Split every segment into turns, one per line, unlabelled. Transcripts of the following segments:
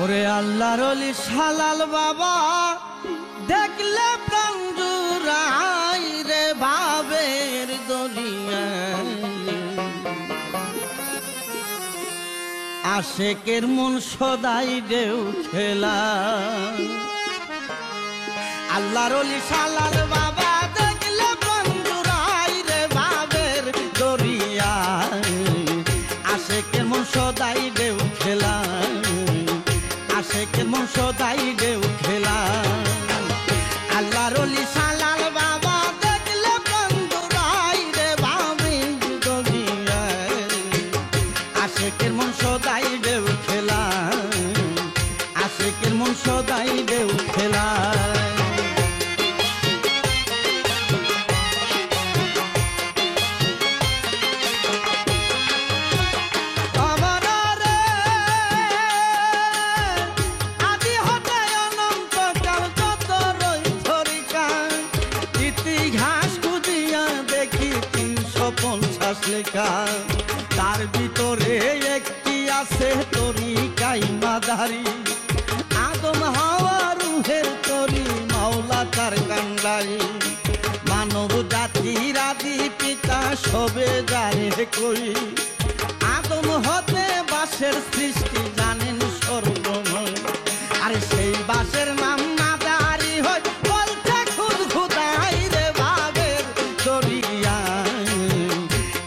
ওরে আল্লাহর ওলি শালাল বাবা দেখলে প্রাণ জুড়াই রে ভাবের দুনিয়ায় আশেকের মন সদাই ঢেউ খেলা আল্লাহর ওলি শালাল বাবা দেখলে প্রাণ জুড়াই রে ভাবের দরিয়ায় আশেকের মন সদাই ঢেউ খেলা আশেকের মন সদাই ঢেউ খেলা আল্লাহর ওলি শালাল বাবা দেখলে প্রাণ জুড়াই রে ভাবের দরিয়ায় আশেকের মন সদাই ঢেউ খেলা আশেকের মন সদাই ঢেউ খেলা তার ভিতরে একটি আছে তরিকাই মাদারি আদম হাওয়া রুহের তরি মাওলা তার কান্ডারি মানব জাতির আদি পিতা সবে জানে কই আদম হতে বাঁশের সৃষ্টি জানেন সর্বময় আর সেই বাঁশের নাম মাদারি হয় বলতে খুদ খুদাই রে ভাবের দরিয়া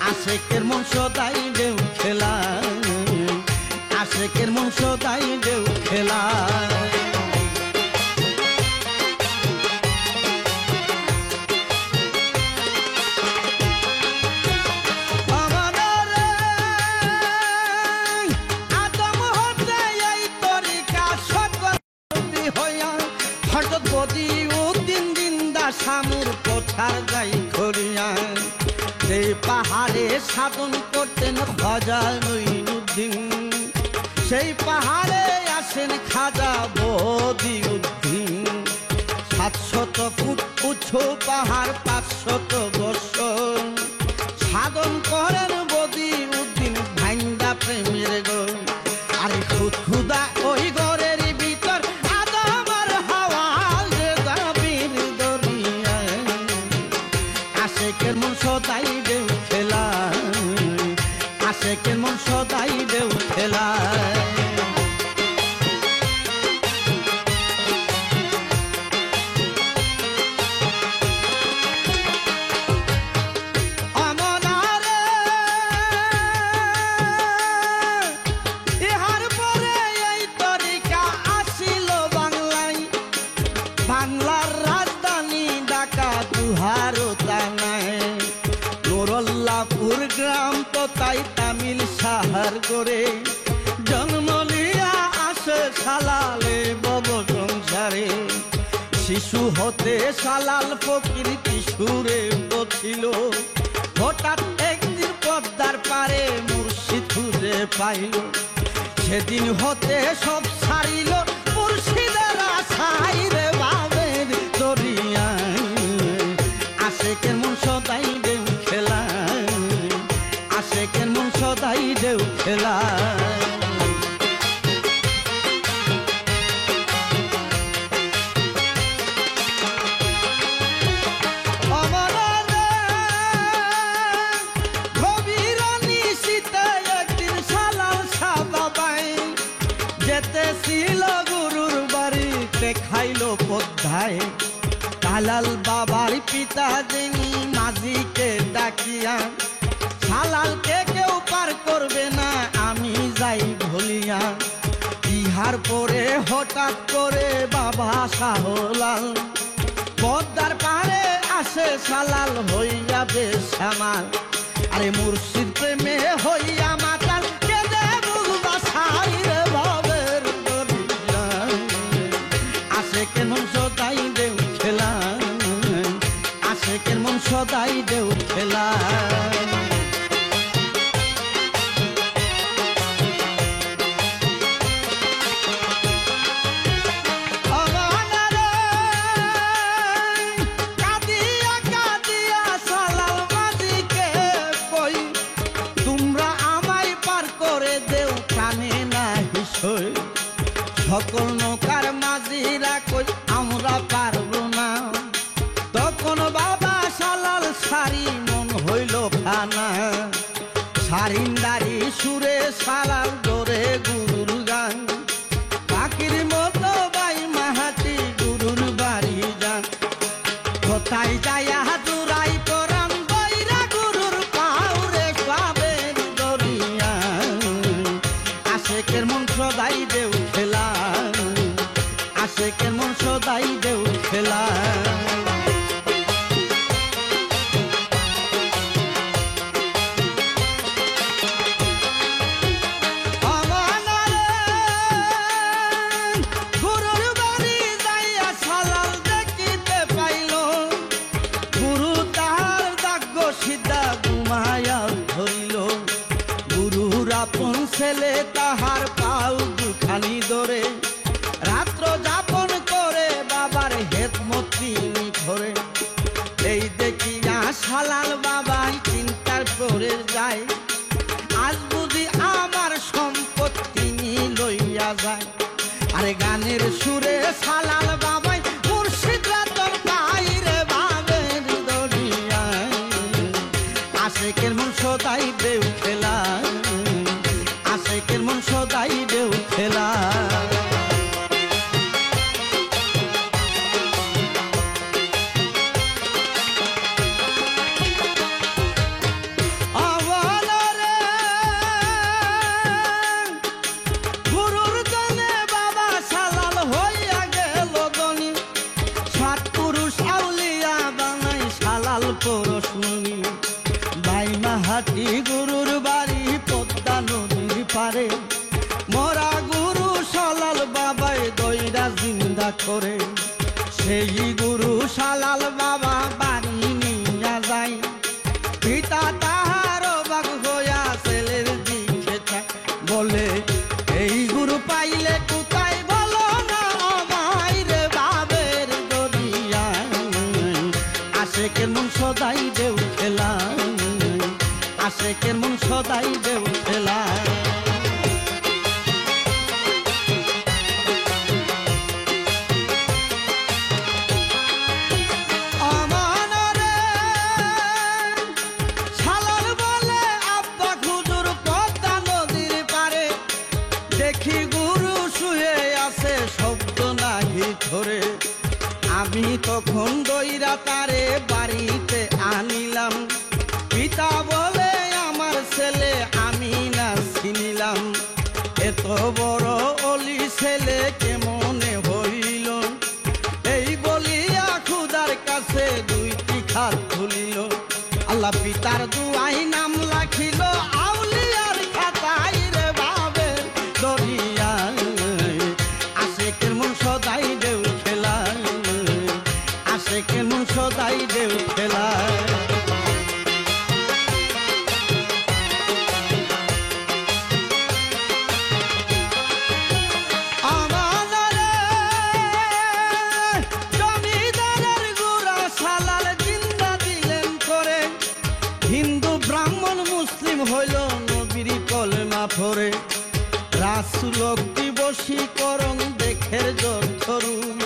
আশেকের মন সদাই ঢেউ খেলা আশেকের মন সদাই ঢেউ খেলা আদম হতে এই তরিকা সকল হইয়া হঠাৎ বদি ও দিন দিন দা সামুর কোঠার যাই করিয়া সেই পাহাড়ে সাধন করতেন খাজা নঈমুদ্দিন সেই পাহাড়ে আসেন খাজা বদিউদ্দিন 700 ফুট উঁচু পাহাড় 500 বছর সাধন করেন বদিউদ্দিন ভাঙ্গা প্রেমের গো আরে খুদা ওই ঘরের ভিতর আদম আর হাওয়া যাবির দরিয়ায় আশেকের মন সদাই ঢেউ খেলা আশেকের মন সদাই ঢেউ খেলা ইহার পরে এই তরিকা আসিল বাংলায় বাংলার রাজধানী ঢাকা দুহারো টানায় নুরুল্লাহপুর গ্রাম তো তাই তামিল সাহার করে জন্ম লিয়া আসে শালালে বব সংসারে শিশু হতে শালাল ফকির কিশোরে বছিল হঠাৎ একদিন পদ্মার পারে মুর্শিদ খুঁজে পাইল সেদিন হতে সব ছাড়িল মুর্শিদের আশাই রে ভাবের দরিয়ায় আশেকের মন সদাই ঢেউ খেলা আশেকের মন সদাই ঢেউ খেলা গভীর নিশীথে একদিন শালাল শাহ বাবাই যেতেছিল গুরুর বাড়িতে খাইল পদ্মায় শালাল বাবার পিতা যিনি মাঝিকে ডাকিয়া শালালকে কেউ পার করবে না আমি যাই ভুলিয়া ইহার পরে হঠাৎ করে বাবা শাহলাল পদ্মার পারে আসে শালাল হইয়া বেশামাল আরে মুর্শিদ প্রেমে হইয়া মাতাল কেঁদে বুঝবা সাই রে ভাবের দরিয়ায় আশেকের মন সদাই ঢেউ খেলা আশেকের মন সদাই ঢেউ খেলা কাদিয়া কাদিয়া শালাল মাঝিকে কই তোমরা আমায় পার করে দেও কানে না হিসই সারি মন হইল খানা সারিন্দারি সুরে সালাল ধরে গুরুর গান পাখির মতো বাই মাহাতি গুরুর বাড়ি যান কোথায় যাইয়া জুড়াই পরাম বৈরা গুরুর পাউরে পাবের দরিয়া আশেকের মন সদাই দেউ খেলা আশেকের মন সদাই দেউ খেলা আপন ছেলে তাহার পাও দুখানি ধরে রাত্র যাপন করে বাবার হেতমতি ধরে এই দেখিয়া সালাল বাবাই চিন্তার করে যায় আজ বুঝি আমার সম্পত্তি লইয়া যায় আরে গানের সুরে সালাল বাবাই মুর্শিদ রাতর বাইরে বাবের দরিয়ায় আশেকের মন সদাই দেউ খেলা আশেকের মন সদাই দেউ খেলা গুরুর জনে বাবা সালাল হইয়া গেল ধনী সাত পুরুষ আউলিয়া বানাই সালাল পরশমণি ভাই মাহাতি গুরুর বাড়ি পদ্মা নদীর পারে মরা গুরু সালাল বাবাই দইরা জিন্দা করে সেই গুরু সালাল বাবা বাড়ি নিয়া যায় পিতা তাহার অবাক হইয়া ছেলের দিকে চায় বলে এই গুরু পাইলে কোথায় বলো না আমায় রে বাবের দরিয়া আশেকের মন সদাই দেউ খেলা আশেকের মন সদাই দেউ খেলা সালাল বলে আব্বা হুজুর পদ্মা নদীর পারে দেখি গুরু শুয়ে আছে শব্দ নাহি ধরে আমি তখন দইরা তারে বাড়িতে আনিলাম পিতা বলে আমার ছেলে আমি না চিনিলাম এত বড় অলি ছেলে কেমনে হইল এই বলিয়া খুদার কাছে দুইটি খাত খুলিল আল্লাহ পিতার দুয়াই নাম রাখিল আউলিয়ার খাতাই রে বাবের দরিয়া আশেকের মন সদাই দেউ খেলা আশেকের মন সদাই দেউ খেলা হিন্দু ব্রাহ্মণ মুসলিম হইল নবীর কলেমা পড়ে রাসূল বশীকরণ দেখের জোরুন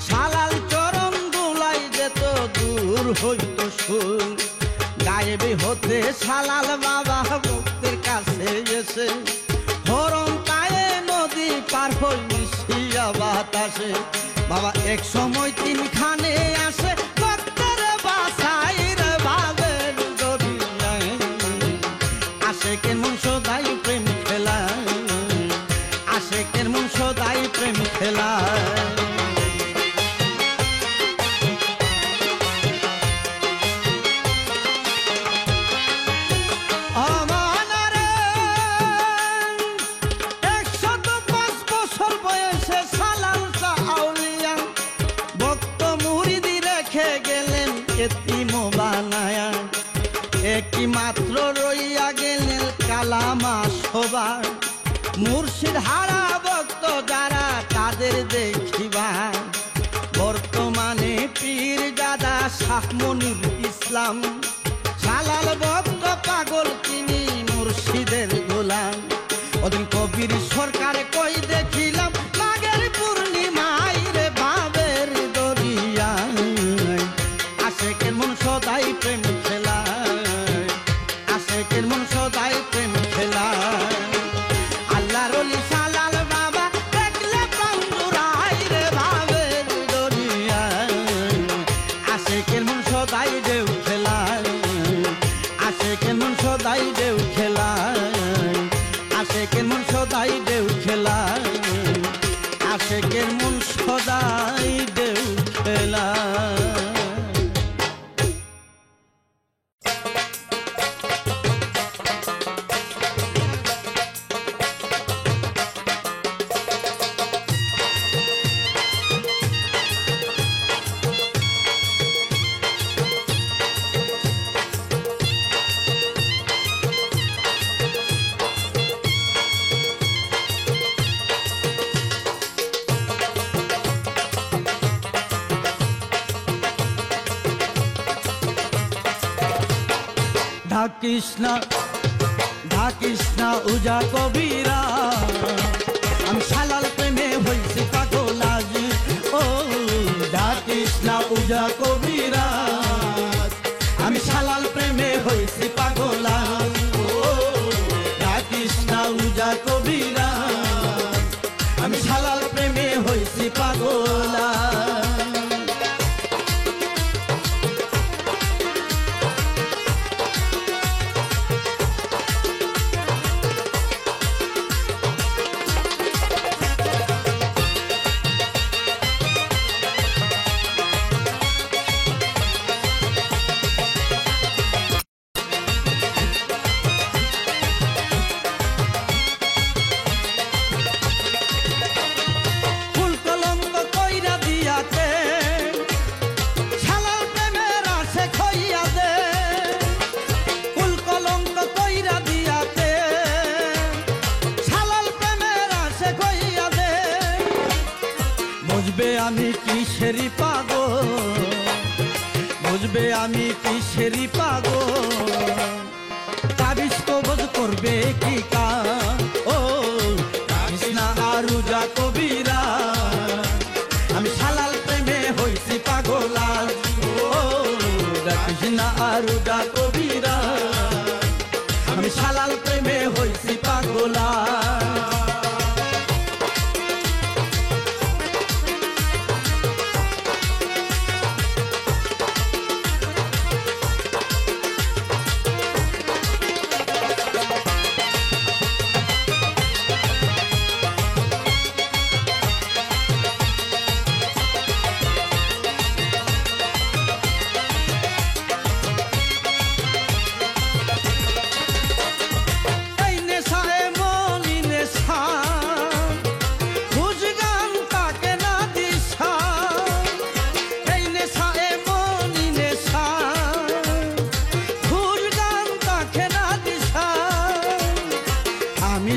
সালাল চরণ দুলাই যেত দূর হইত সুর গায়েবে হতে সালাল বাবা ভক্তের কাছে এসে হরণ পায়ে নদী পার হই মিশিয়া বাতাসে বাবা এক সময় তিনখানে আসে ভক্তের বাসাই রে বাবের দরিয়ায় আশেকের মন সদাই প্রেম খেলা আশেকের মন সদাই প্রেম খেলা একই মাত্র রইয়া গেলেন কালামা সবার মুর্শিদ হারা ভক্ত যারা তাদের দেখিবা বর্তমানে পীর দাদা শাহ মনির ইসলাম সালাল ভক্ত পাগল তিনি মুর্শিদের গোলাম ওদিন কবির সরকার কই দেখিলাম মাঘের পূর্ণিমায় রে বাবের দরিয়া আশেকের মন সদাই প্রেম ডাকিস না উজা কবিরা আমি শালাল প্রেমে হইছি পাগল আজ ও ডাকিস না উজা কবিরা আমি শালাল প্রেমে হইছি পাগল আজ ও ডাকিস না উজা কবিরা আমি শালাল প্রেমে হইছি পাগল আমি কিসেরি পাগল বুঝবে আমি কিসেরি পাগল তাবিজ কবজ করবে কি কাজ ও ডাকিস না আর উজা কবিরা আমি শালাল প্রেমে হইছি পাগল আজ ও ডাকিস না আর উজা কবিরা আমি শালাল প্রেমে হইছি পাগল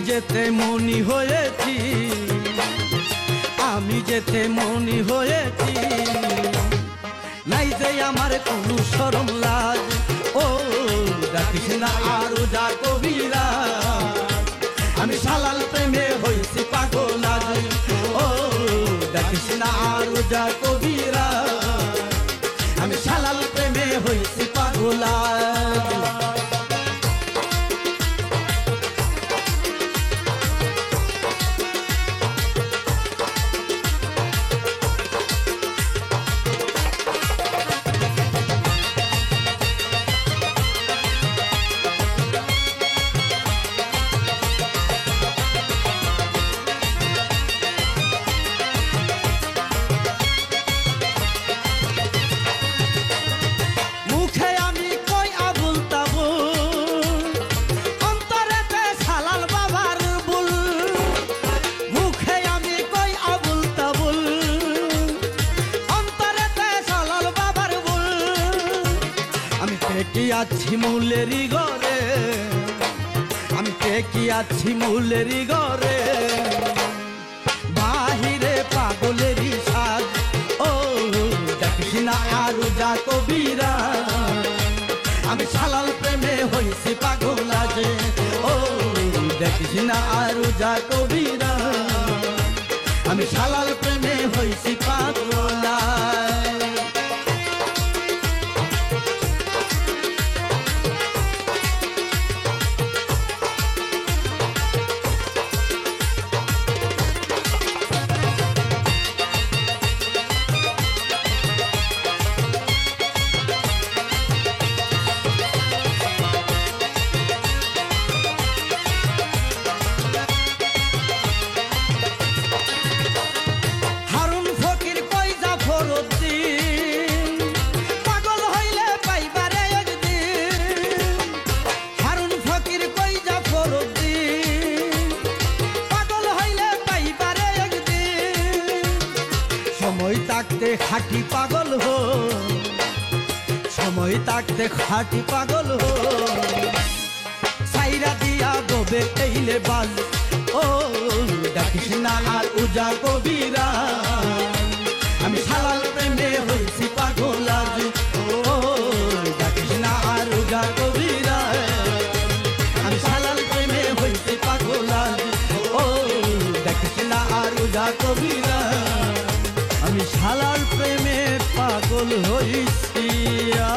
যেতে মনি হয়েছি আমি যেতে মনি হয়েছি নাই যে আমার কোনো শরম লাজ ও ডাকিস না আর উজা কবিরা আমি শালাল প্রেমে হইছি পাগল আজ ও ডাকিস না আর উজা কবিরা আমি শালাল প্রেমে হইছি পাগল আজ আছি মূলেরি ঘরে আমি টেকি আছি মূলেরি ঘরে বাহিরে পাগলেরই সাজ ও ডাকিস না আর উজা কবিরা আমি শালাল প্রেমে হইছি পাগল আজ ও ডাকিস না আর উজা কবিরা আমি শালাল প্রেমে হইছি পাগল থাকতে খাঁটি পাগল হো সময় থাকতে খাঁটি পাগল হো সাইরা দিয়া দবে এইলে বাজ ও ডাকিস না আর উজা কবিরা আমি শালাল প্রেমে হইছি পাগল আজ ও ডাকিস না আর উজা কবিরা হইছিয়া।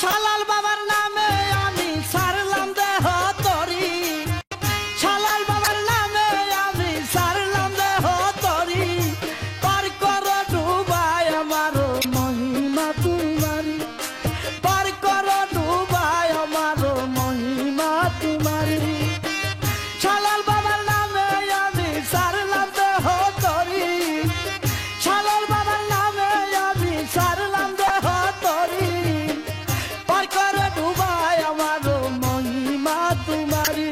শালাল বাবার নামে আমি সারলাম দেহ তরি, শালাল বাবার নামে আমি সারলাম দেহ তরি, পার কর ডুবাই আমার মহিমা তোমারি, পার কর ডুবাই আমার মহিমা তোমারি। শালাল বাবার নামে আমি সারলাম দেহ তরি, শালাল বাবার নামে আমি সারলাম দেহ তরি, পার কর ডুবাই আমার মহিমা তোমারি,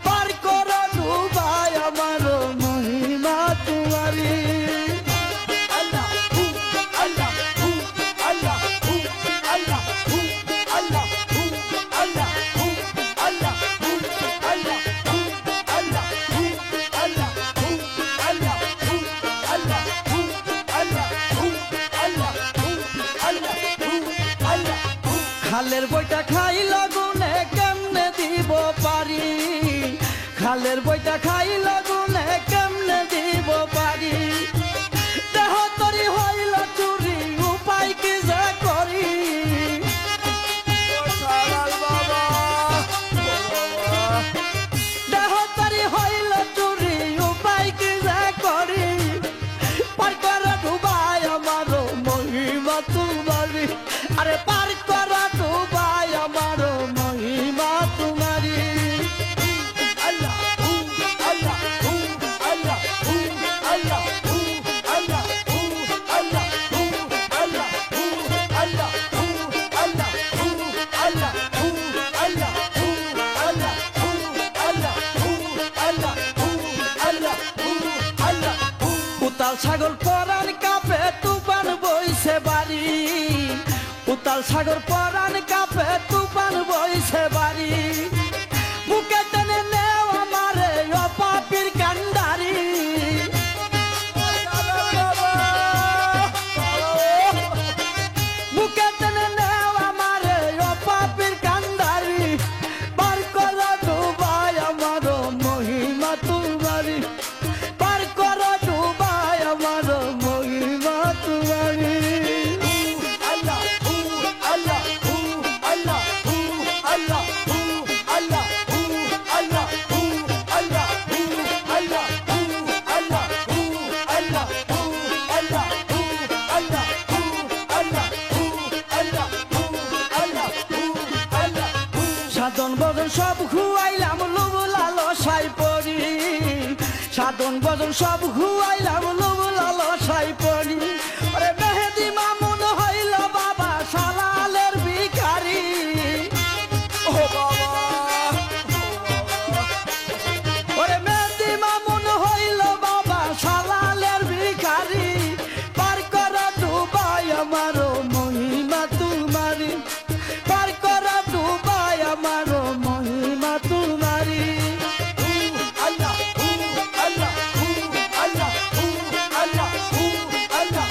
পার কর ডুবাই আমার মহিমা তোমারি।
Allah, Allah, Allah, Allah, Allah, Allah, Allah,
খালের বইটা খাইল গুনে কেমনে দিব পারি, খালের বইটা খাইল গুনে কেমনে দিব পারি, দেহ তরি হইল চুরি উপায় কি যে করি। দেহ তরি হইল চুরি উপায় কি যে করি, পার কর ডুবাই আমার মহিমা তোমারি, আরে পার কর ডুবাই আমার মহিমা তোমারি।
Allah, Allah, Allah, Allah, Allah,
উতাল সাগর পরাণ কাপে তুফান বইছে বাড়ি, উতাল সাগর পরাণ কাপে তুফান বইছে বাড়ি, বুকে টেনে নেও আমারে ও পাপির কান্ডারি। বুকে টেনে নেও আমারে ও পাপির কান্ডারি, পার কর ডুবাই আমার মহিমা তোমারি, পার কর ডুবাই আমার মহিমা তোমারি। সাধন বদন সব খুয়াইলাম লুব লালসাই পড়ি, সাধন বদন সব খুয়াইলাম লুব লালসাই পড়ি, ওরে মেহেদি মামুন হইল বাবা শালালের ভিখারি। ও বাবা, ওরে মেহেদি মামুন হইল বাবা শালালের ভিখারি, পার কর ডুবাই আমার মহিমা তোমারি, পার কর ডুবাই আমার মহিমা তোমারি।
Allah, Allah, Allah, Allah, Allah, Allah,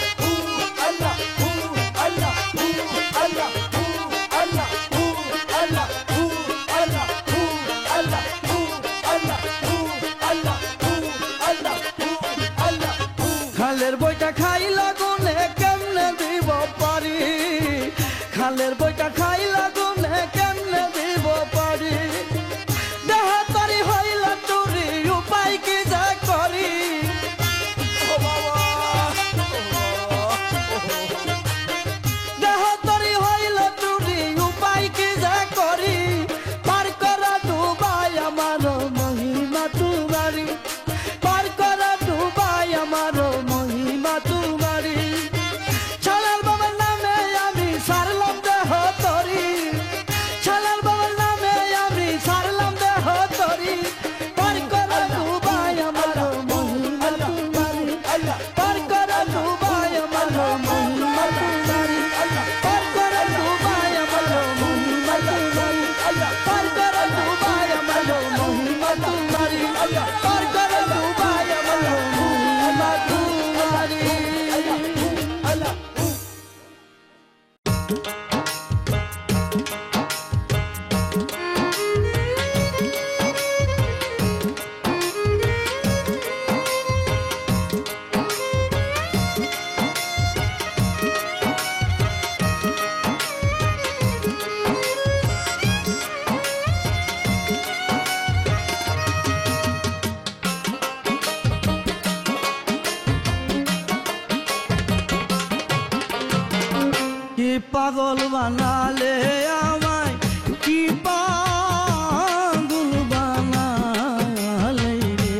পাগল বানালে আমায়, কি পাগল বানালে রে,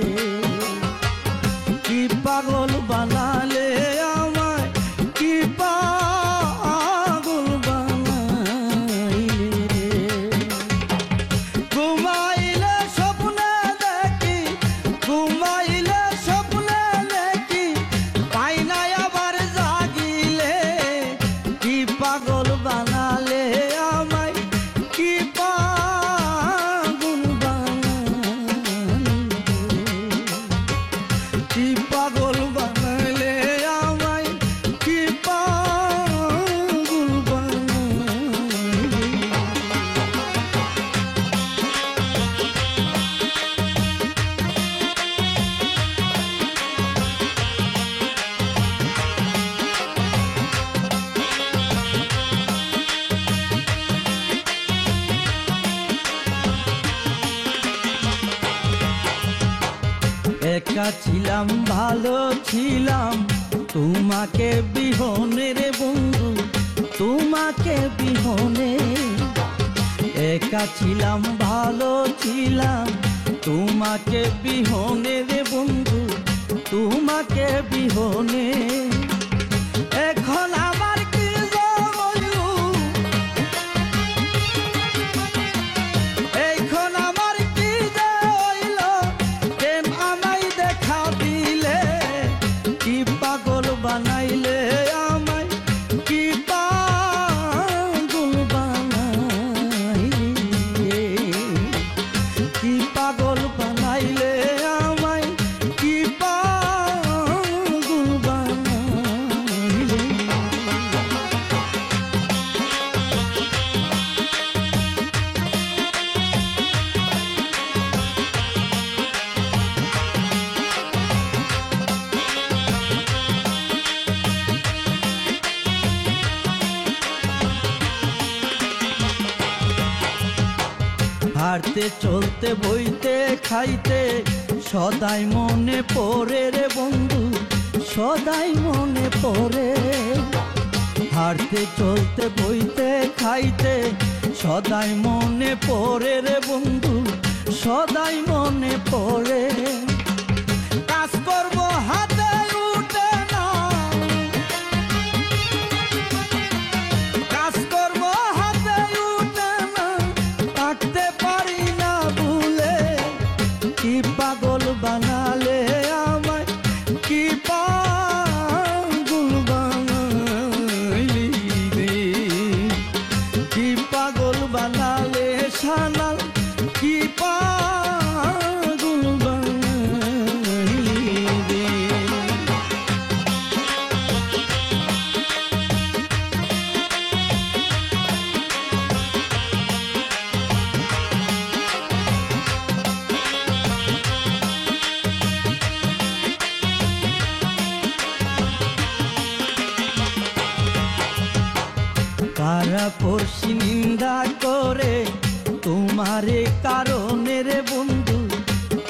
কি পাগল বানালে আমায়, কি পাগল বানাইলে রে। ঘুমাইলে স্বপ্নে দেখি, ঘুমাইলে স্বপ্নে দেখি, পাই না আবার জাগিলে, কি পাগল বানালে আমায়, কি পাগল বানালে, কি পাগল বানালে আমায়, কি পাগল বানালে। একা ছিলাম ভালো ছিলাম, তোমাকে বিহনে রে বন্ধু, তোমাকে বিহনে। একা ছিলাম ভালো ছিলাম, তোমাকে বিহনে রে বন্ধু, তোমাকে বিহনে। এখন আমার কি হইল, এখন আমার কি যে হইল, প্রেম আমায় দেখা দিলে, কি পাগল বানাইলে আমায়, কি পাগল বানাইলে, কি পাগল বানাইলে আমায়, কি পাগল বানাইলে। হাঁটতে চলতে বইতে খাইতে সদাই মনে পড়ে রে বন্ধু, সদাই মনে পড়ে। হাঁটতে চলতে বইতে খাইতে সদাই মনে পড়ে রে বন্ধু, সদাই মনে পড়ে। কাজ করবো হাতে উঠে না, কাজ করবো হাতে উঠে না, থাকতে পারি না ভুলে, কি পাগল বানালে আমায়, কি পাগল বানাইলি রে, কি পাগল বানালে সানাল, কি পাগল বানাইলি রে। কারা পড়শি নিন্দা করে তোমারে কারণে রে বন্ধু,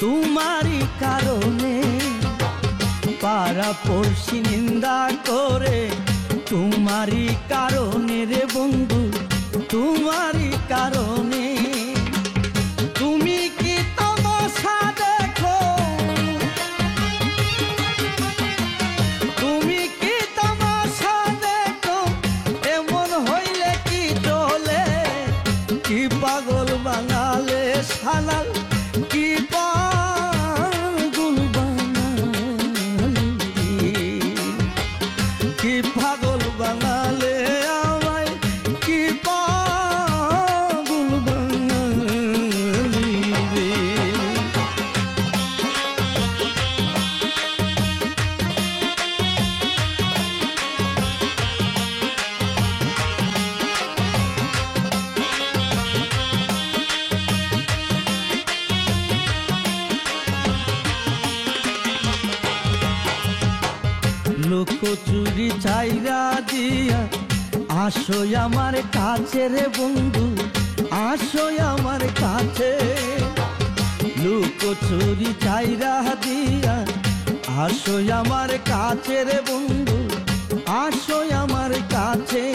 তোমারই কারণে। পাড়া পড়শি নিন্দা করে তোমারই কারণে রে বন্ধু, তোমারই কারণে। তুমি কি তামাশা দেখো, তুমি কি তামাশা দেখো, এমন হইলে কি চলে, কি পাগল বানালে সানাল, কি পাগল বানালি, কি পাগল বানালে আমায়, কি পাগল বানালি রে। লুকোচুরি চাইরা দিয়া আসো আমার কাছে রে বন্ধু, আসো আমার কাছে। লুকোচুরি চাইরা দিয়া আসো আমার কাছে রে বন্ধু, আসো আমার কাছে।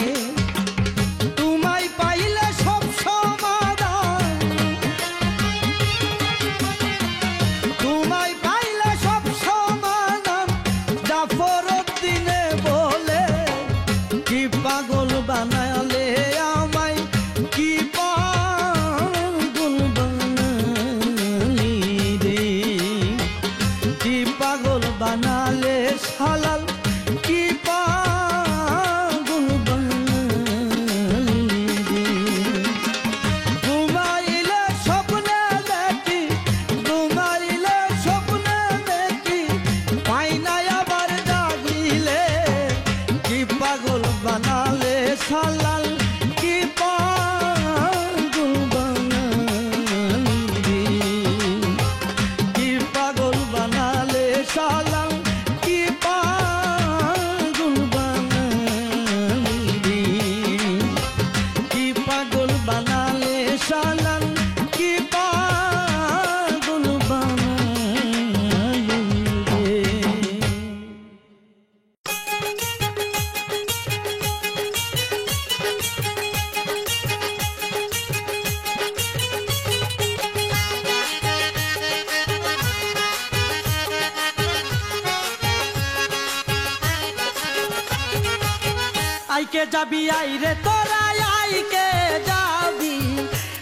আইকে যাবি আইরে তোরা আইকে যাবি,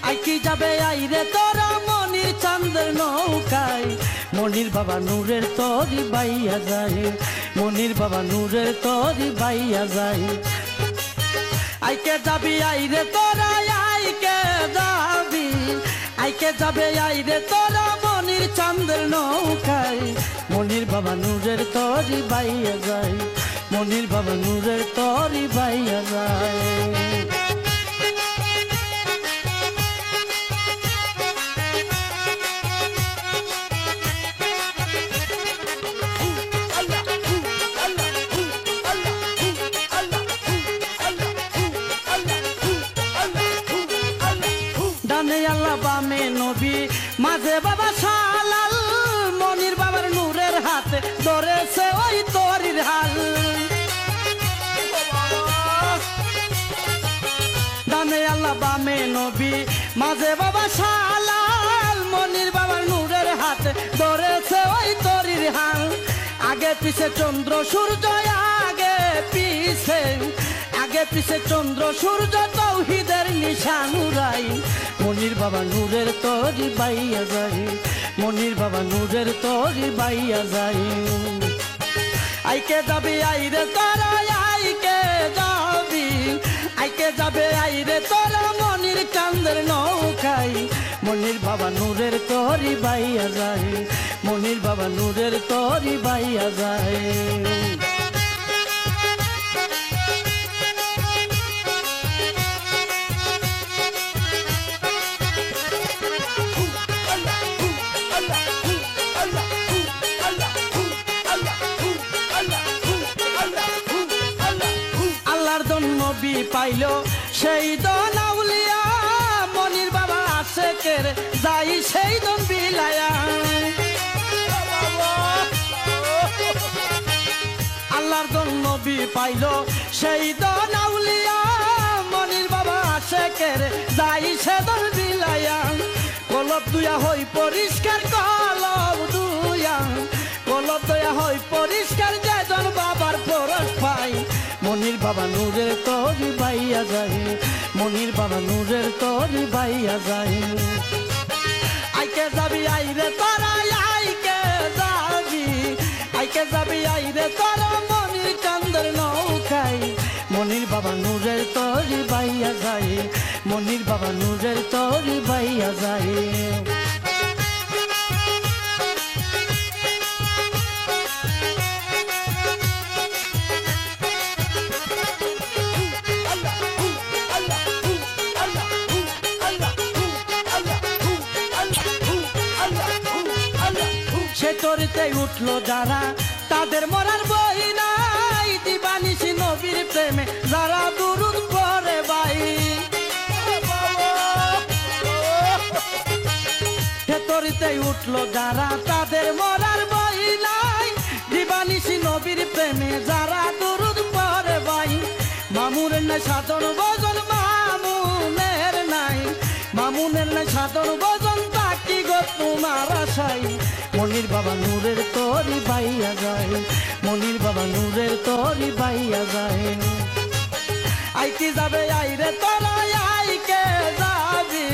আইকি যাবে আইরে তোরা মনির চাঁদের নৌকায়। মনির বাবা নূরের তরি বাইয়া যায়, মনির বাবা নূরের তরি বাইয়া যায়। আইকে যাবি আইরে তোরা আইকে যাবি, আইকে যাবে আইরে তোরা মনির চাঁদের নৌকায়। মনির বাবা নূরের তরি বাইয়া যায়, মনির বাবা নূরের তরি বাইয়া যায়। ডানে আল্লাহ বামে নবী মাঝে বাবা শালাল, মনির বাবার নূরের হাতে ধরেছে ওই তরির হাল। ডানে আল্লাহ বামে নবী মাঝে বাবা শালাল, মনির বাবার নূরের হাতে ধরেছে ওই তরির হাল। আগে পিছে চন্দ্র সূর্য আগে পিছে, আগে পিছে চন্দ্র সূর্য তৌহিদের নিশানুরাই। মনির বাবা নূরের তরি বাইয়া যায়, মনির বাবা নূরের তরি বাইয়া যায়। আইকে যাবি আইরে তোরা আইকে যাবি, আইকে যাবে আইরে তোরা মনির চাঁদের নৌকায়। মনির বাবা নূরের তরি বাইয়া যায়, মনির বাবা নূরের তরি বাইয়া যায়। আল্লাহর দন নবী পাইল সেই দন আউলিয়া, মনির বাবা আশেকের যাই সেই দন বিলায়া। আল্লাহর দন নবী পাইল সেই দন আউলিয়া, মনির বাবা আশেকের যাই সে দন বিলায়া। কলব দুয়া হই পরিষ্কার, কলব দুয়া, কলব দুয়া হই পরিষ্কার, যেজন বাবার পরশ পাই। মনির বাবা নূরের তরি বাইয়া যায়, মনির বাবা নূরের তরি বাইয়া যায়। আইকে যাবি আইরে তোরা আইকে যাবি, আইকে যাবি আইরে তোরা মনির চাঁদের নৌকায়। মনির বাবা নূরের তরি বাইয়া যায়, মনির বাবা নূরের তরি বাইয়া যায়। সে তরিতে উঠলো যারা তাদের মরার বই নাই, দিবানিশি নবীর প্রেমে যারা দুরুদ পড়ে ভাই। সে তরিতে উঠলো যারা তাদের মরার বই নাই, দিবানিশি নবীর প্রেমে যারা দুরুদ পড়ে ভাই। মামুনের নাই সাধন ভজন, মামুনের নাই, মামুনের নাই সাধন ভজন, তাকি গো তোমার আশাই। মনির বাবা নূরের তরি বাইয়া যায়, মনির বাবা নূরের তরি বাইয়া যায়। আইকে যাবে আইরে তোরা আইকে যাবি,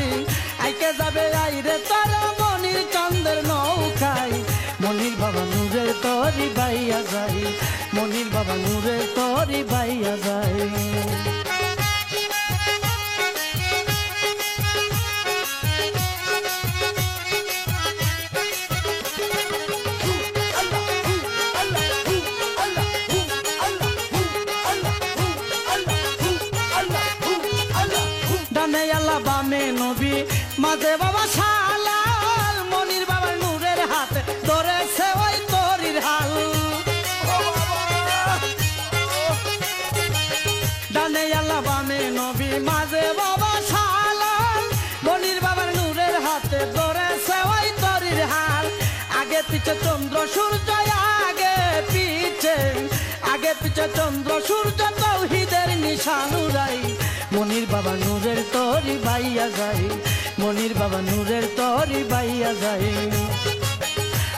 আইকে যাবে আইরে তোরা মনির চাঁদের নৌকায়। মনির বাবা নূরের তরি বাইয়া যায়, মনির বাবা নূরের তরি বাইয়া যায়। ডানে আল্লাহ বামে নবী মাঝে বাবা শালাল, মনির বাবার নূরের হাতে ধরেছে ওই তরির হাল। ডানে আল্লাহ বামে নবী মাঝে বাবা শালাল, মনির বাবার নূরের হাতে ধরেছে ওই তরির হাল। আগে পিছে চন্দ্র সূর্য আগে পিছে, আগে পিছে চন্দ্র সূর্য তৌহিদের নিশানুরাই। মনির বাবা নূরের তরি বাইয়া যায়, মনির বাবা নূরের তরি বাইয়া যায়।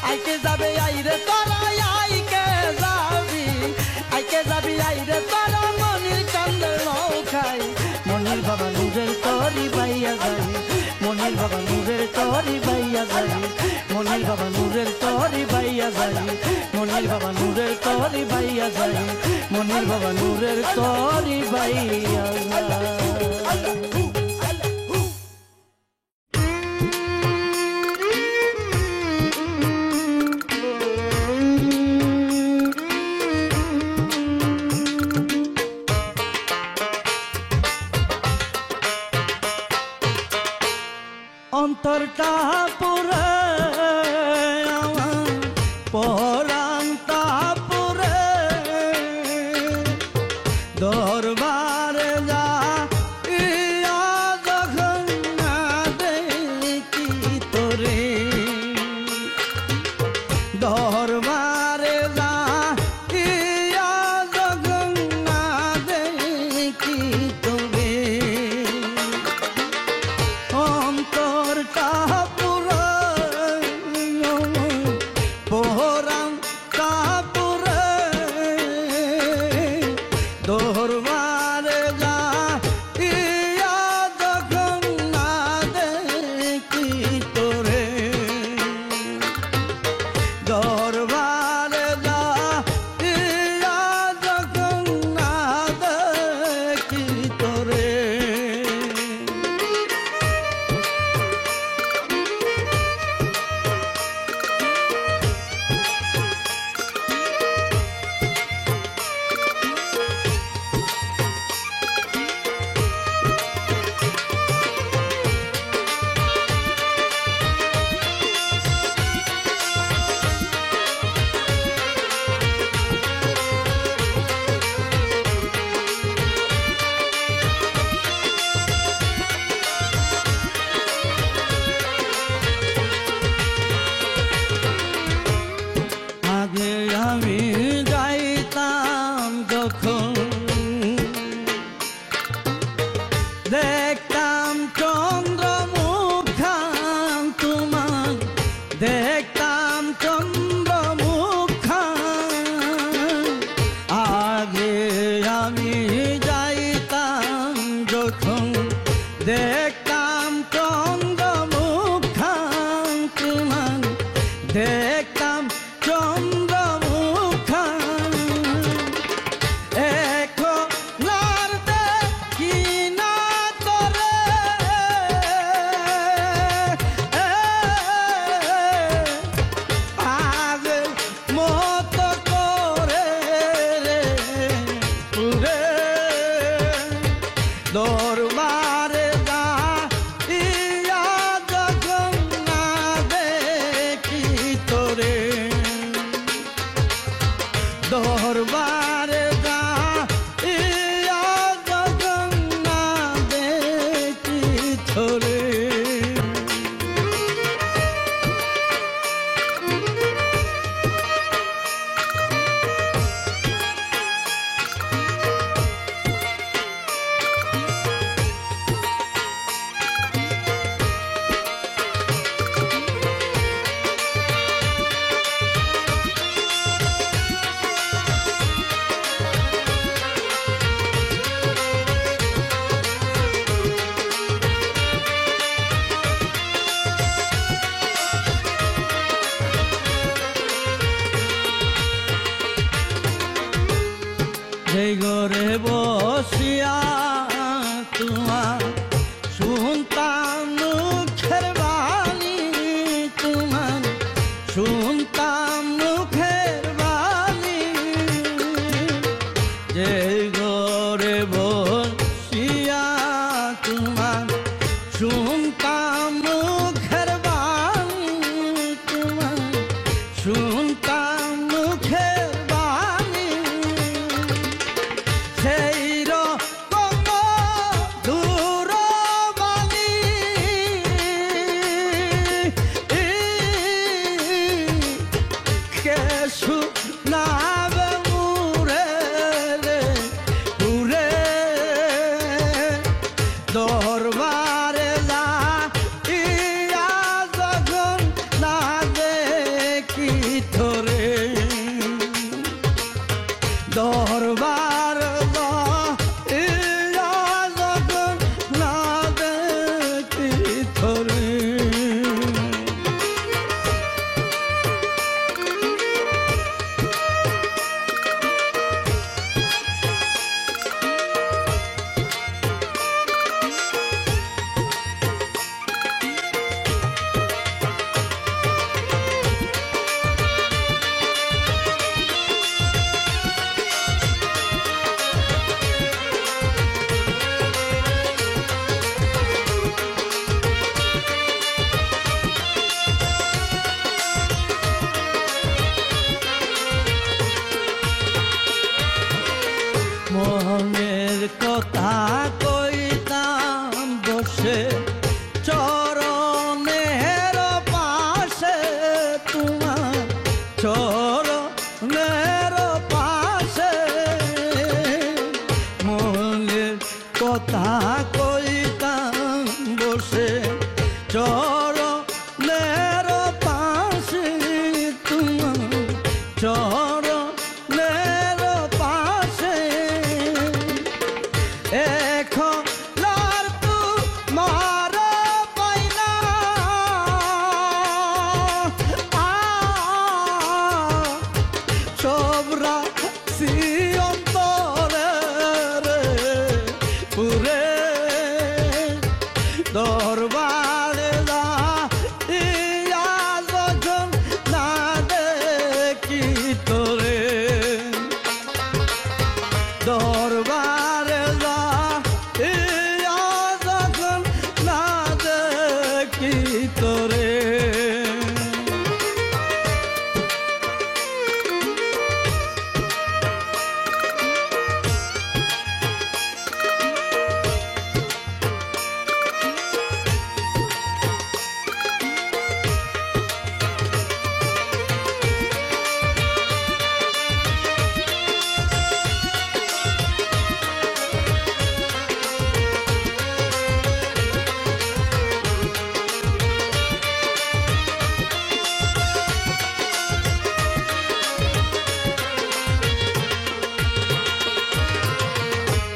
আইকে যাবে আইরে তোরা আইকে যাবি, আইকে যাবি আইরে তোরা মনির চাঁদের বাবা নূরের তরি বাইয়া যাই মনির বাবা নূরের তরি বাইয়া যাই মনির বাবা নূরের তরি বাইয়া যাই মনির বাবা নূরের তরি বাইয়া যাই অন্তরটা পুরে আমার পরানটা পুরে দরবারে যা ইয়া যখন না দেখি তোরে দরবারে যা ইয়া যখন না দেখি তোরে অন্তরটা পুরো পোহরামটা পুরো দরবারে যা ইয়া যখন না দেখি তোরে দরবারে যা ইয়া যখন না দেখি তোরে আগে আমি যাইতাম যখন দেখতাম চন্দ্রমুখান তোমার দেখতাম চন্দ্রমুখান আগে আমি যাইতাম যখন দেখতাম চন্দ্রমুখান তোমার দেখতাম চন্দ্রমুখান এখন আর দেখি না তোরে আগে মতো করে রে পুরে দরবারে যা ইয়া যখন না দেখি তোরে দরবারে যা ইয়া যখন না দেখি তোরে সেই ঘরে বসিয়া তোমার শুনতাম মুখের বাণী তোমার শুনতাম মুখের বাণী যে ঘরে বসিয়া তোমার শুনতাম মুখের বাণী তোমার শুনতাম মুখের বাণী সেই রকম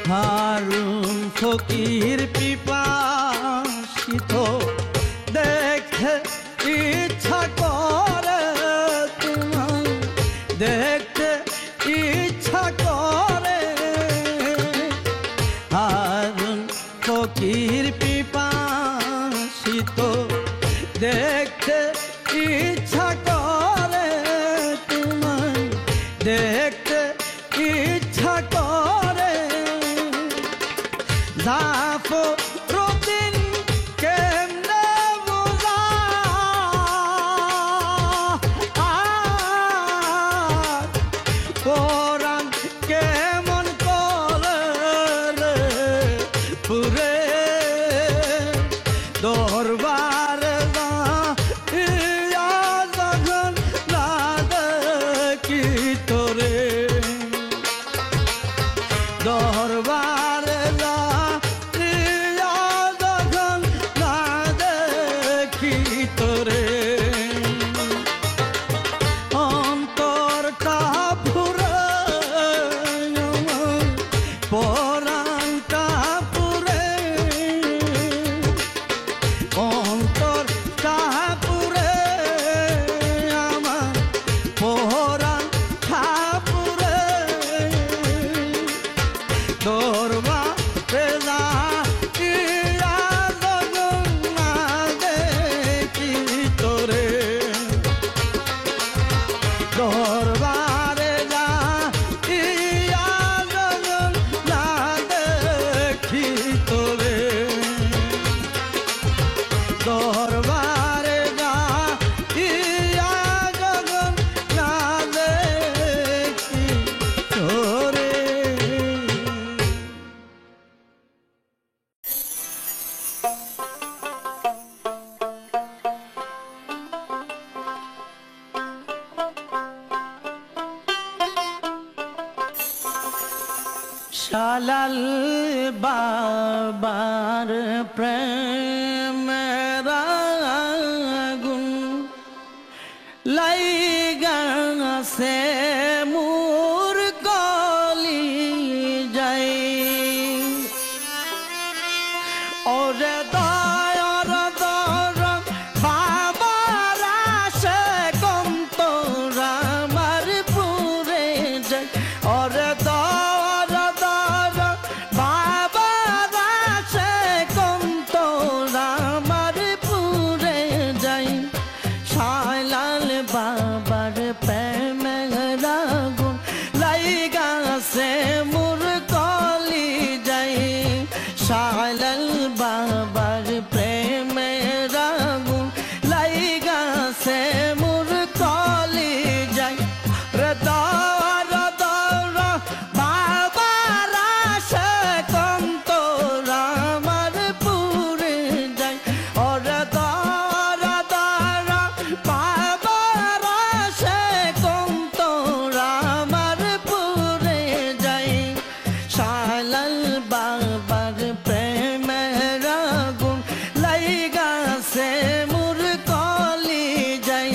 হারুন ফকির পিপাসিত দেখে ইচ্ছা করে তোমায় দেখতে ইচ্ছা করে হারুন ফকির পিপাসিত দেখতে ইচ্ছা করে তোমায় দেখতে ইচ্ছা করে জাফরুদ্দিন কেমনে বোঝা কোরআন কেমন করে রে পুরে দরবার যখন না দেখি তোরে দরবার যখন না দেখি তোরে অন্তরটা পুরে পরাণটা পুরে অন্তরটা পুরে আমার পরাণটা পুরে দরবারে যাইয়া যখন না দেখি তোরে দরবারে যাইয়া যখন না দেখি তোরে দরবারে যাইয়া যখন না দেখি তোরে শালাল বাবার প্রেমের আগুন লাইগাছে মোর কলি যাই ওরে দয়ার দর বাবার আসে কন্তর আমার পুরে যাই ওরে দর দর বাবার আসে কন্তর আমার পুরে যাই শালাল বাবার প্রেমের আগুন লাইগাছে মোর কলি যাই শালাল বাবার প্রেমের আগুন লাইগাছে মোর কলি যাই রে দর দর বাবার আসে কন্তর আমার পুরে যাই ওরে দর দর বাবার আসে কন্তর আমার পুরে যাই শালাল বাবার প্রেমের আগুন লাইগাছে মোর কলি যাই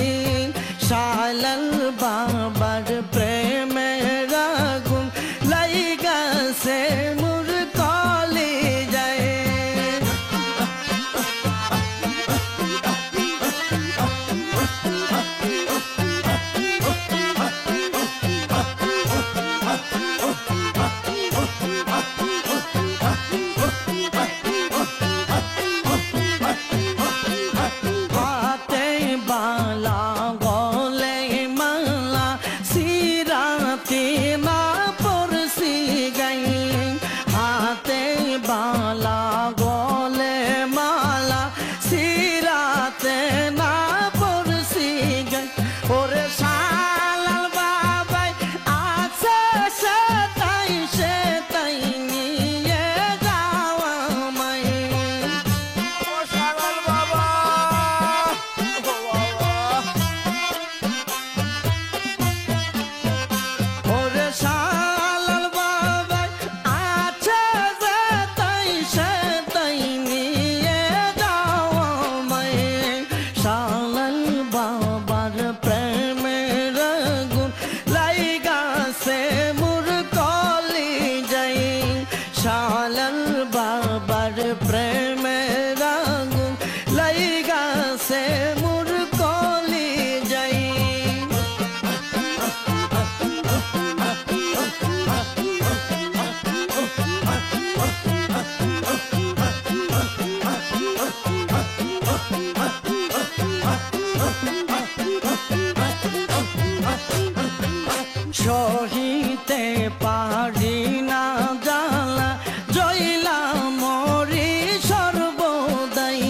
সহিতে পারি না জ্বালা জইলা মরি সর্বদাই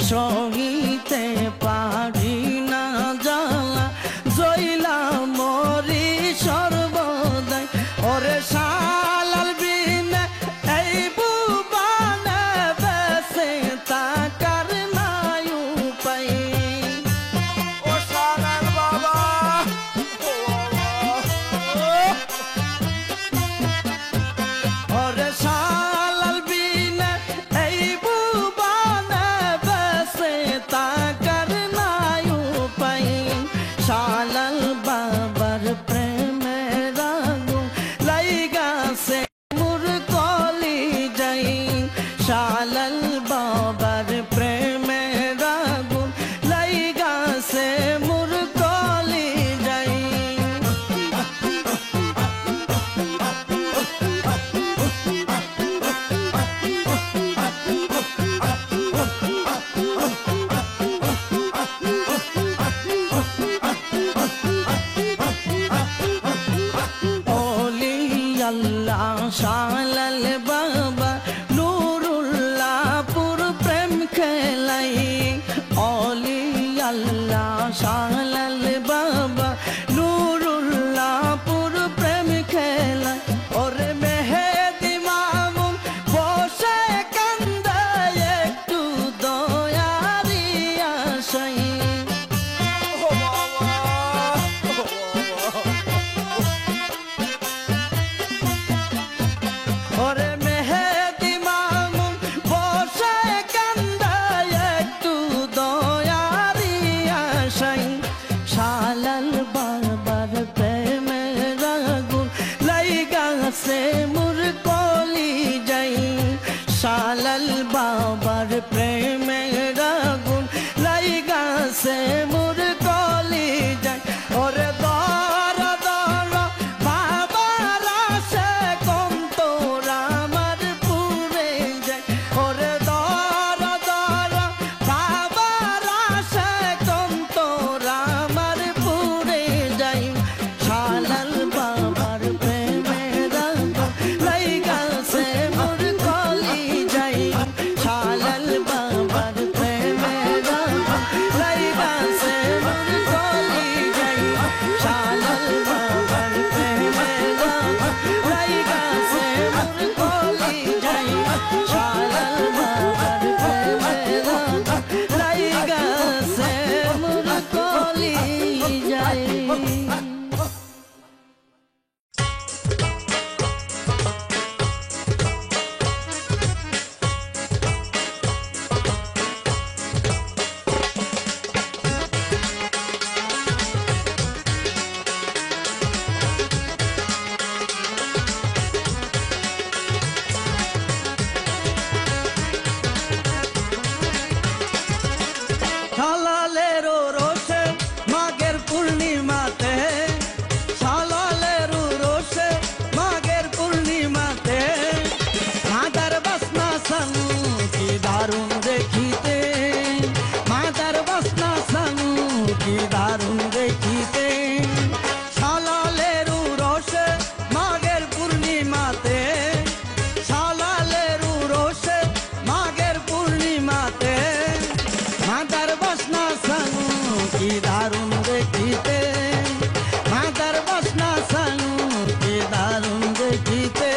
সহিতে পারি না জ্বালা জইলা মরি সর্বদাই ওরে শালাল বিনে এই বুবানে বেসে তাকার নাই উপায়
ও শালাল বাবা
ওরে শালাল বিনে এই বুবানে বেসে তাকার নাই উপায় শালাল বাবার প্রেমের আগুন লাইগাছে মোর কলি যাই শালাল বাবার প্রেমের আগুন লাইগাছে মোর কলি যাই আল্লাহ শালাল বাবা নুরুল্লাহপুর প্রেম খেলাই অলি আল্লাহ শালাল বাবা নুরুল্লাহপুর প্রেম খেলাই ওরে মেহেদি মামুন বসে কান্দে একটু দয়ারি আশাই
ও বাবা
ওরে মেহেদি মামুন বসে কান্দে একটু দয়ারি আশাই শালাল বাবার প্রেমের আগুন লাইগাছে মোর কলি যাই শালাল বাবার প্রেমের আগুন লাইগাছে মোর কলি যাই ওরে দর দর বাবার আসে কোন তোর আমার পুরে যায় ওরে দর দর বাবার আসে কোন তোর আমার পুরে যাই শালাল বাবার প্রেমের আগুন লাইগাছে মোর কলি যাই শালাল বাবার প্রেমের আগুন লাইগাছে মোর কলি যাই শালাল বাবার প্রেমের আগুন লাইগাছে মোর কলি যাই শালাল বাবার প্রেমের আগুন লাইগাছে মোর কলি যাই শালালেরও রোষে মাঘের পূর্ণিমাতে শালালেরও রোষে মাঘের পূর্ণিমাতে মাদার বাসনা সানু কি দারুণ দেখিতে মাদার বাসনা সানু কি দারুণ দেখিতে শালালেরও রোষে মাঘের পূর্ণিমাতে শালালেরও রোষে মাঘের পূর্ণিমাতে মাদার বাসনা সানু কি দারুণ দেখিতে মাদার বাসনা সানু কি দারুণ দেখিতে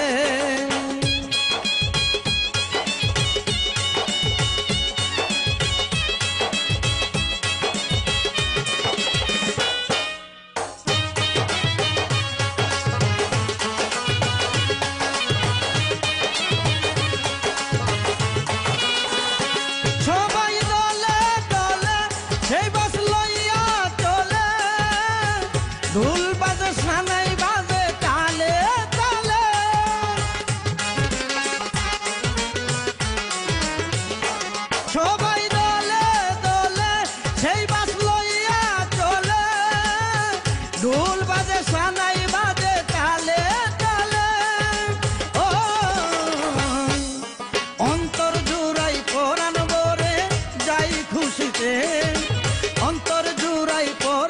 সবাই দলে দলে সেই বাস লইয়া চলে ঢোল বাজে সানাই বাজে তালে তালে সবাই দলে দলে সেই বাস লইয়া চলে ঢোল বাজে সানাই বাজে তালে তালে ও অন্তর জুড়াই পরাণ ভরে যাই খুশিতে অন্তর জুড়াই পরাণ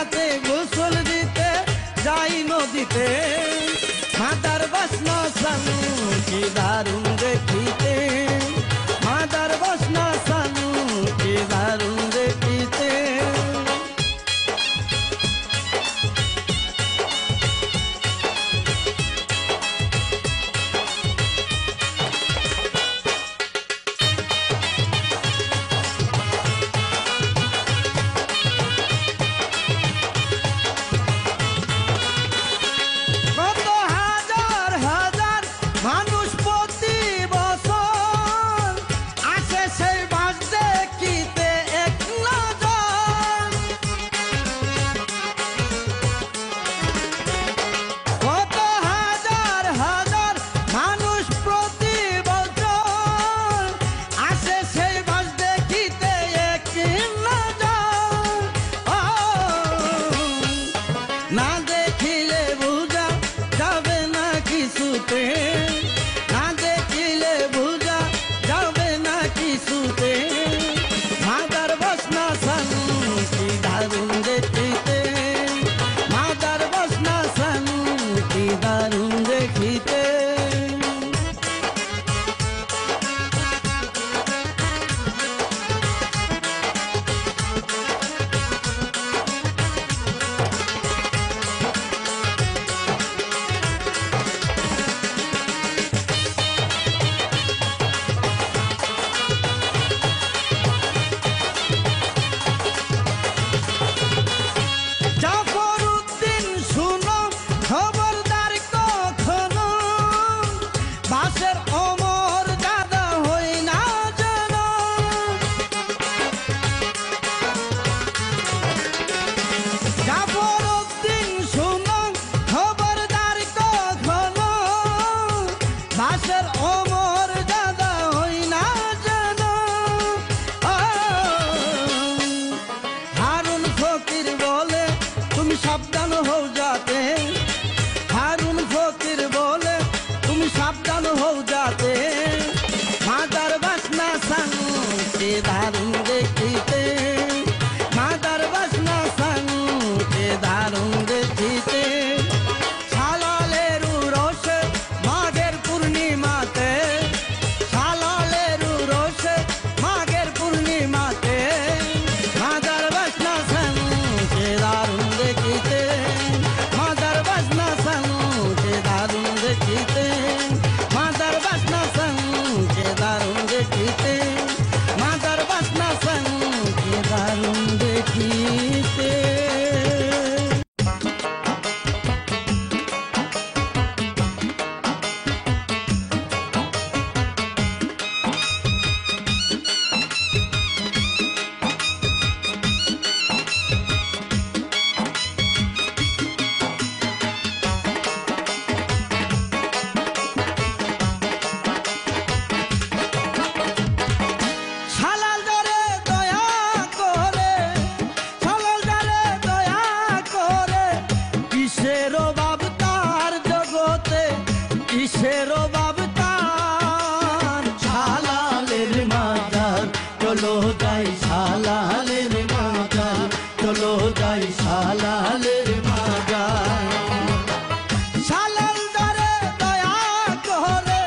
রাতে গোসল দিতে যাই নদীতে মাদার বাসনা সানু কি দারুণ দেখিতে মাদার বাসনা সানু কি দারুণ দেখিতে না দেখিলে বুঝা যাবে না কিছুতে না দেখিলে বুঝা যাবে না কিছুতে মাদার বাসনা সানু কি দারুণ দেখিতে মাদার বাসনা সানু কি দারুণ দেখিতে খবরদার কখনো বাসের অমর দাদা হই না যেন জাফরউদ্দিন শুনো খবরদার কখনো বাসের অমর দাদা হই না যেন হারুন ফকির বলে তুমি সাবধান হও যাতে হারুন ফকির বলে তুমি সাবধান হও যাতে মাদার বাসনা সানু কে দারুণ দেখিতে মাদার বাসনা সানু কে দারুণ দেখিতে শালালেরু রসে মাঘের পূর্ণিমাতে শালালেরু রসে মাঘের পূর্ণিমাতে মাদার বাসনা সানু কে দারুণ দেখিতে মাদার বাসনা সানু কে দারুণ দেখিতে মাদার বাসনা সানু কে দারুণ দেখিতে মাদার বাসনা সানু কে দারুণ দেখিতে কিসের বাবতার শালালের মাজার চলো যাই শালালের মাজার চলো যাই শালালের মাজার শালাল দরে দয়া করে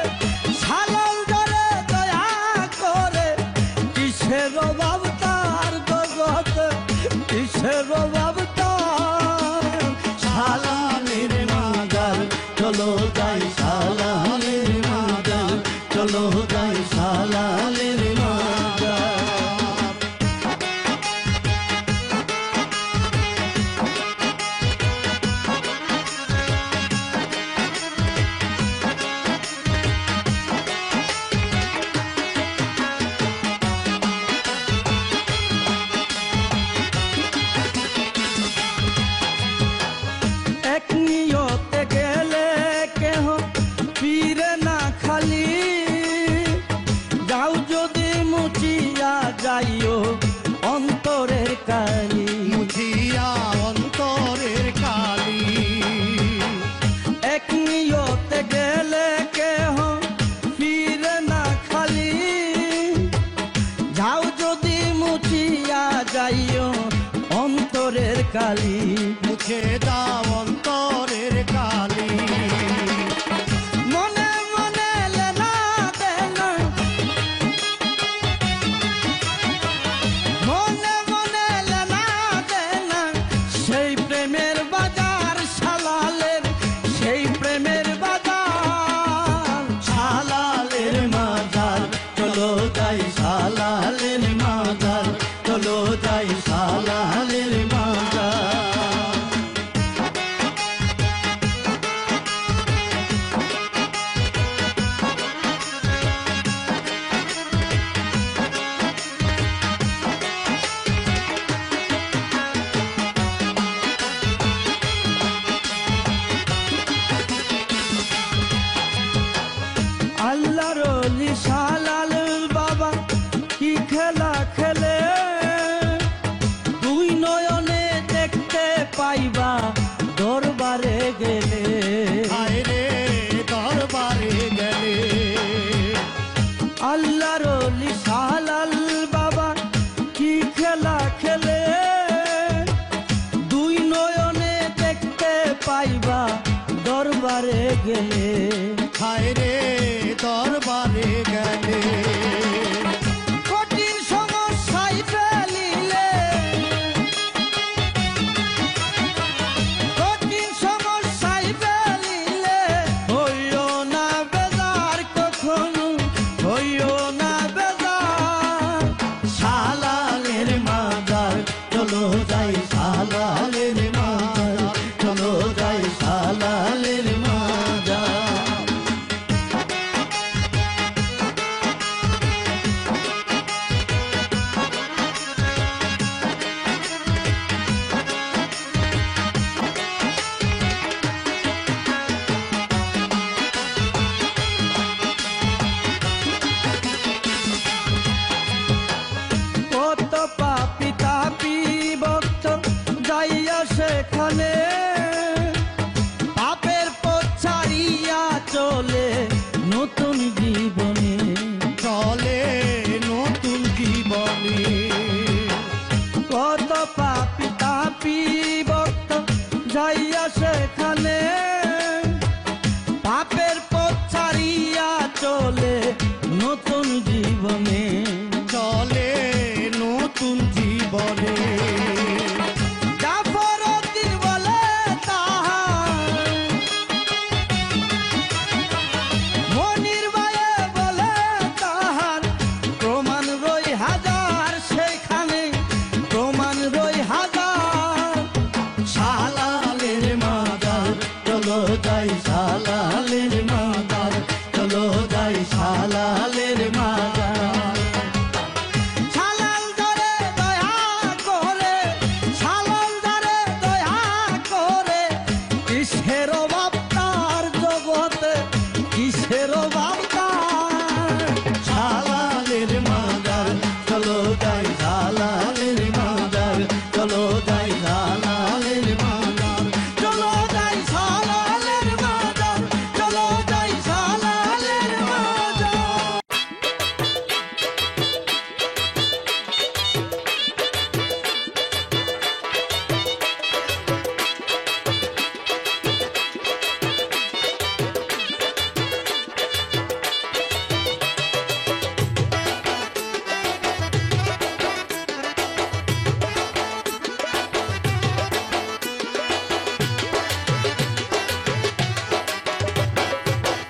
শালাল দরে দয়া করে কিসের বাবতার জগত কিসের বাবতার শালালের মাজার চলো যাই শালালের মাজার চলো যাই শালালের মাজার এক নিয়তে গেলে কেহ ফিরে না খালি যাও যদি মুছিয়া যাইও অন্তরের কালি
মুছিয়া অন্তরের কালি
এক নিয়তে গেলে কেহ ফিরে না খালি যাও যদি মুছিয়া যাইও অন্তরের কালি দরবারে গেলে,
হায় রে দরবারে গেলে,
কঠিন সমস্যায় ফেলিলে, কঠিন সমস্যায় ফেলিলে, হইও না বেজার কখনো, হইও না বেজার।
শালালের মাজার চলো যাই, শালালের মাজার চলো যাই, শালালের মাজার।
কত পাপি তাপি ভক্ত যাইয়া সেখানে, পাপের পথ ছাড়িয়া চলে নতুন জীবনে,
চলে নতুন জীবনে।
কত পাপি তাপি ভক্ত যাইয়া সেখানে, পাপের পথ ছাড়িয়া চলে নতুন জীবনে,
চলে নতুন জীবনে।
জাফরউদ্দিন বলে তাহার, মনির ভাইয়ে বলে তাহার, প্রমাণ রই হাজার সেখানে, প্রমাণ রই হাজার।
শালালের মাজার চলো যাই, শালালের মাজার চলো যাই, শালালের মাজার।
শালাল ধরে দয়া করে, শালাল ধরে দয়া করে, কিসের অভাব তার জগতে, কিসের অভাব তার।
শালালের মাজার চলো যাই, শালালের মাজার চলো যাই, শালালের মাজার।
চলো যাই শালালের মাজার, চলো যাই শালালের মাজার।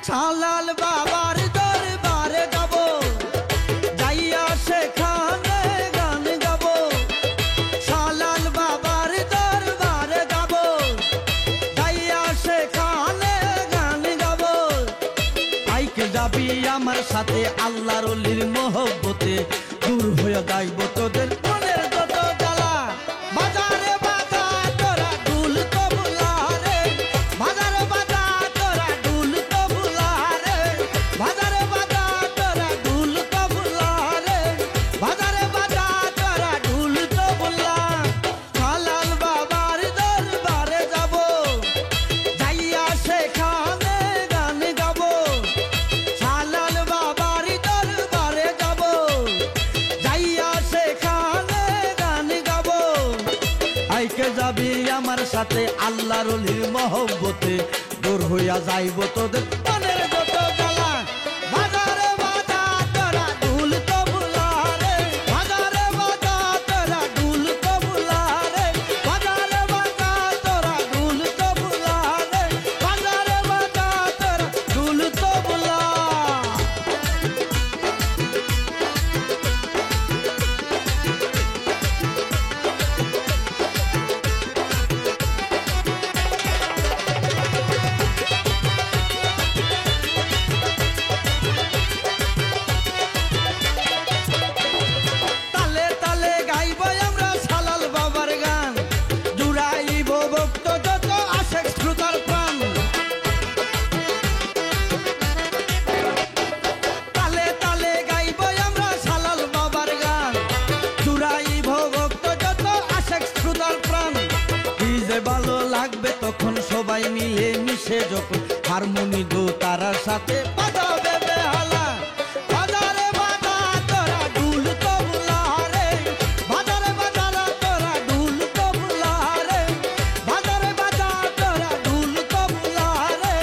শালাল বাবার দরবারে যাব, যাইয়া সেখানে গান গাব। শালাল বাবার দরবারে যাব, যাইয়া সেখানে গান গাব। আইকে যাবি আমার সাথে আল্লাহর ওলির মহব্বতে, দূর হয়ে যাইব তোদের মনের যত জ্বালা। বাজারে বাজা তোরা ঢুল তবলা রে, বাজারে বাজা তোরা ঢুল তবলা রে, বাজারে বাজা তোরা ঢুল তবলা রে, বাজারে বাজা তোরা ঢুল তবলা। শালাল বাবার দরবারে যাব, যাইয়া সেখানে গান গাব। শালাল বাবার দরবারে যাব, যাইয়া সেখানে গান গাব। আইকে যাবি আমার সাথে আল্লাহর ওলির মহব্বতে, দূর হইয়া যাইব তোদের মনের যত জ্বালা। বাজারে বাজা তোরা ঢুল তবলা রে, বাজারে বাজা তোরা ঢুল তবলা রে, বাজারে বাজা তোরা ঢুল তবলা রে, বাজারে বাজা তোরা ঢুল তবলা। তালে তালে গাইব আমরা শালাল বাবার গান, জুড়াইব ভক্ত যত আশেক শ্রোতার প্রাণ। তালে তালে গাইব আমরা শালাল বাবার গান, জুড়াইব ভক্ত যত আশেক শ্রোতার প্রাণ। কি যে ভালো লাগবে তখন সবাই মিলে মিশে যখন হারমোনি দো তারার সাথে বাজাবে বেহালা। বাজারে বাজা তোরা ঢুল তবলা রে, বাজারে বাজারা তোরা ঢুল তবলা রে, বাজারে বাজা তোরা ঢুল তবলা রে,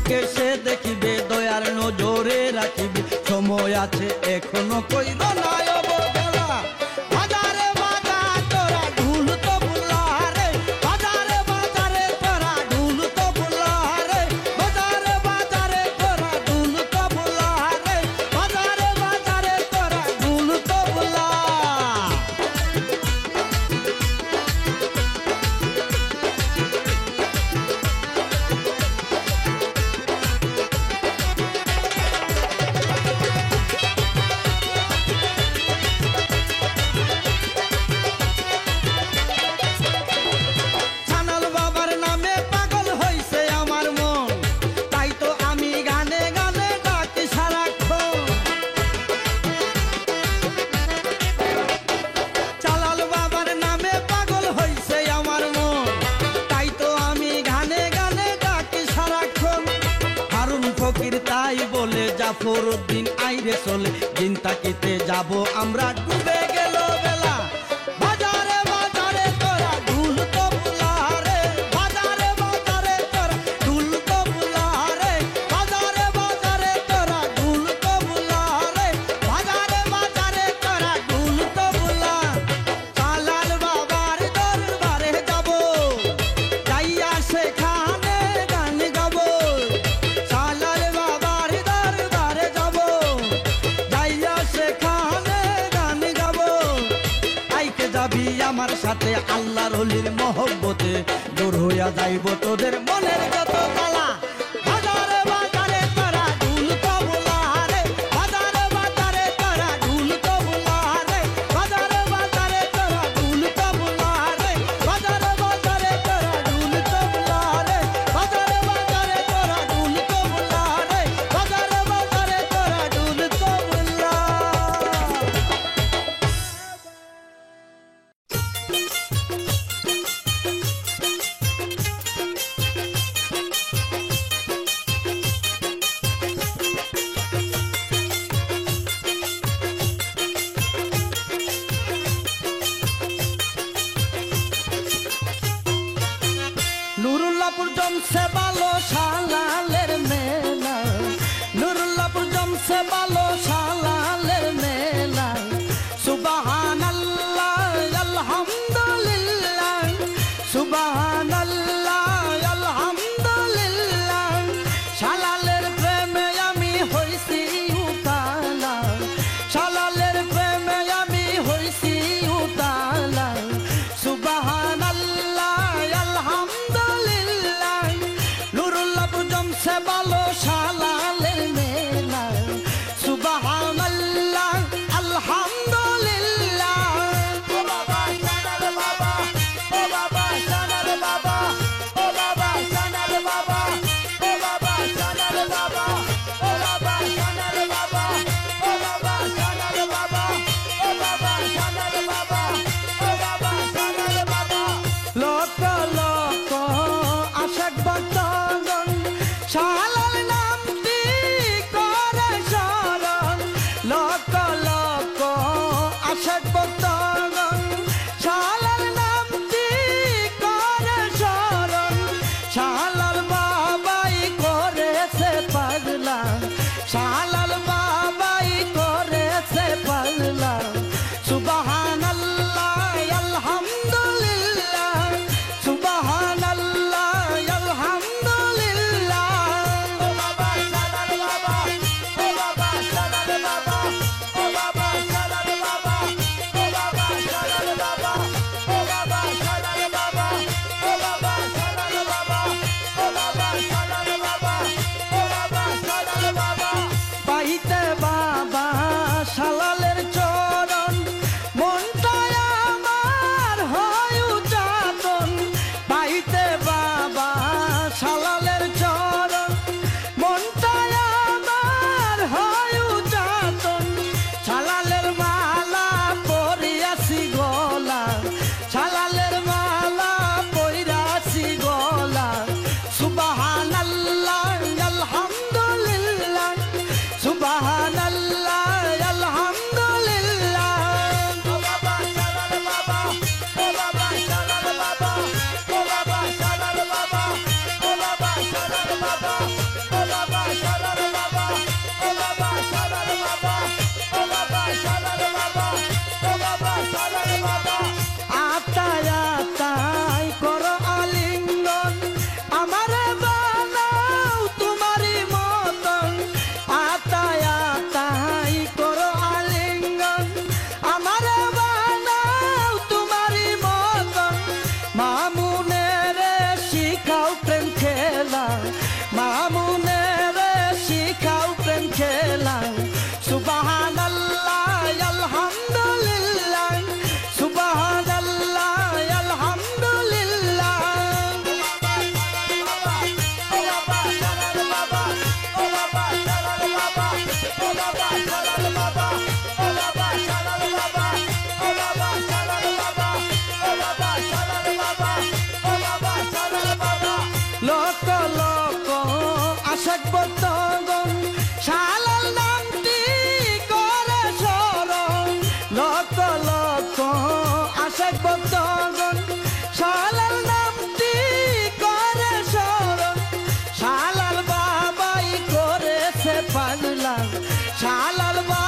মুখে সে দেখিবে দয়ার নজরে রাখিবে সময় আছে এখনো কইর না অবহেলা বাজারে বাজার তোরা ঢুল তো বুলারে বাজারে বাজারে তোরা ঢুল তো বুলারে বাজারে বাজারে তোরা ঢুল তো বুলারে বাজারে বাজারে তোরা ঢুল তো বুলা ছানাল বাবার নামে পাগল হইছে আমার মন তাই তো আমি গানে গানে ডাকি সারাক্ষণ চালাল বাবার নামে পাগল হইছে আমার মন তাই তো আমি গানে গানে ডাকি সারাক্ষণ হারুন ফকির তাই বলে জাফর উদ্দিন আইরে চলে দিন তাকিতে যাব আমরা ডুবে গেল বেলা বাজারে বাজারে তোরা ঢুল তো বুলারে বাজারে বাজারে তোরা ঢুল তো বুলারে বাজারে বাজারে তোরা ঢুল তো বুলারে বাজারে বাজারে তোরা ঢুল তো বুলা চালাল বাবার দরবারে যাব যাইয়া সেখানে গান গাবো চালাল বাবার দরবারে যাব যাইয়া সেখানে গান গাবো আইকে যাবি আমার সাথে আল্লাহর ওলির মহব্বতে দূর হইয়া যাইব তোদের মনের যত জ্বালা বাজারে বাজারে তোরা ঢুল তো বুলারে বাজারে বাজারে তোরা ঢুল তো বুলারে বাজারে বাজারে তোরা ঢুল তো বুলারে বাজারে বাজারে তোরা ঢুল তো বুলারে বাজারে বাজারে তোরা ঢুল তো বুলারে বাজারে বাজারে তোরা ঢুল তো বুলা নুরুল্লাহপুর জমছে ভালো শালালের মেলা নুরুল্লাহপুর জমছে ভালো শালালের মেলা সুবহানাল্লাহ আলহামদুলিল্লাহ সুবহানাল্লাহ আলহামদুলিল্লাহ শালালের প্রেমে আমি হইছি উতালা শালালের প্রেমে আমি হইছি উতালা সুবহানাল্লাহ আলহামদুলিল্লাহ নুরুল্লাহপুর জমছে ভালো শালালের মেলা সুবহান
বাবা শালাল বাবা ও বাবা শালাল বাবা ও বাবা শালাল বাবা ও বাবা শালাল বাবা ও বাবা শালাল বাবা
লক লক আশাক বতগন শালাল নামটি করে স্মরণ লক লক আশাক বতগন শালাল নামটি করে স্মরণ শালাল বাবাই করেছে পাগলা শালাল বাবা